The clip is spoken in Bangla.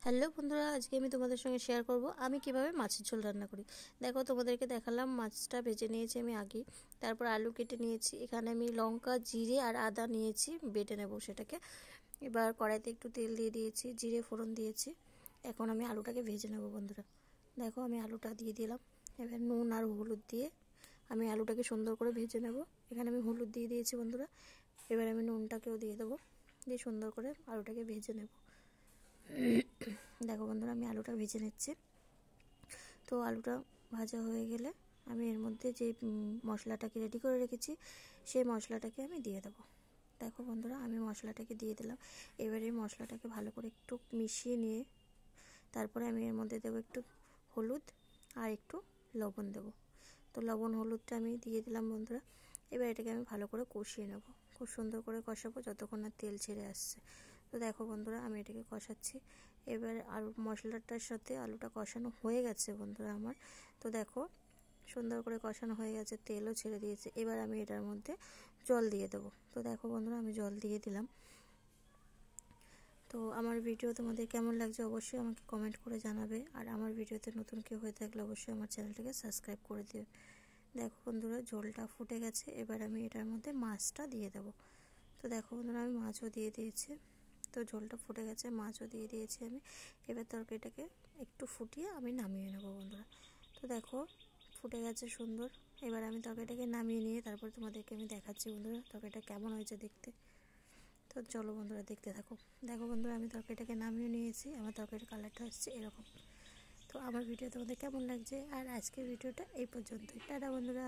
হ্যালো বন্ধুরা, আজকে আমি তোমাদের সঙ্গে শেয়ার করব আমি কিভাবে মাছের ঝোল রান্না করি। দেখো, তোমাদেরকে দেখালাম মাছটা ভেজে নিয়েছি আমি আগে, তারপর আলু কেটে নিয়েছি। এখানে আমি লঙ্কা, জিরে আর আদা নিয়েছি, বেটে নেব সেটাকে। এবার কড়াইতে একটু তেল দিয়ে দিয়েছি, জিরে ফোড়ন দিয়েছি। এখন আমি আলুটাকে ভেজে নেব বন্ধুরা। দেখো, আমি আলুটা দিয়ে দিলাম। এবার নুন আর হলুদ দিয়ে আমি আলুটাকে সুন্দর করে ভেজে নেব। এখানে আমি হলুদ দিয়ে দিয়েছি বন্ধুরা। এবার আমি নুনটাকেও দিয়ে দেবো, দিয়ে সুন্দর করে আলুটাকে ভেজে নেব। দেখো বন্ধুরা, আমি আলুটা ভেজে নিচ্ছি। তো আলুটা ভাজা হয়ে গেলে আমি এর মধ্যে যে মশলাটাকে রেডি করে রেখেছি সেই মশলাটাকে আমি দিয়ে দেবো। দেখো বন্ধুরা, আমি মশলাটাকে দিয়ে দিলাম। এবারে মশলাটাকে ভালো করে একটু মিশিয়ে নিয়ে তারপরে আমি এর মধ্যে দেবো একটু হলুদ আর একটু লবণ দেবো। তো লবণ হলুদটা আমি দিয়ে দিলাম বন্ধুরা। এবার এটাকে আমি ভালো করে কষিয়ে নেব, খুব সুন্দর করে কষাবো যতক্ষণ না তেল ছেড়ে আসছে। তো দেখো বন্ধুরা, আমি এটাকে কষাচ্ছি। এবার আলু মশলাটার সাথে আলুটা কষানো হয়ে গেছে বন্ধুরা আমার। তো দেখো, সুন্দর করে কষানো হয়ে গেছে, তেলও ছেড়ে দিয়েছে। এবার আমি এটার মধ্যে জল দিয়ে দেবো। তো দেখো বন্ধুরা, আমি জল দিয়ে দিলাম। তো আমার ভিডিও তোমাদের কেমন লাগছে অবশ্যই আমাকে কমেন্ট করে জানাবে। আর আমার ভিডিওতে নতুন কেউ হয়ে থাকলে অবশ্যই আমার চ্যানেলটাকে সাবস্ক্রাইব করে দিও। দেখো বন্ধুরা, ঝোলটা ফুটে গেছে। এবার আমি এটার মধ্যে মাছটা দিয়ে দেবো। তো দেখো বন্ধুরা, আমি মাছও দিয়ে দিয়েছি। তো ঝোলটা ফুটে গেছে, মাছও দিয়ে দিয়েছি আমি। এবার তরকারিটাকে একটু ফুটিয়ে আমি নামিয়ে নেবো বন্ধুরা। তো দেখো, ফুটে গেছে সুন্দর। এবার আমি তরকারিটাকে নামিয়ে নিয়ে তারপর তোমাদেরকে আমি দেখাচ্ছি বন্ধুরা তরকারিটা কেমন হয়েছে দেখতে। তো চলো বন্ধুরা, দেখতে থাকো। দেখো বন্ধুরা, আমি তরকারিটাকে নামিয়ে নিয়েছি। আমার তরকারির কালারটা হচ্ছে এরকম। তো আমার ভিডিও তোমাদের কেমন লাগছে, আর আজকের ভিডিওটা এই পর্যন্তই। টাটা বন্ধুরা।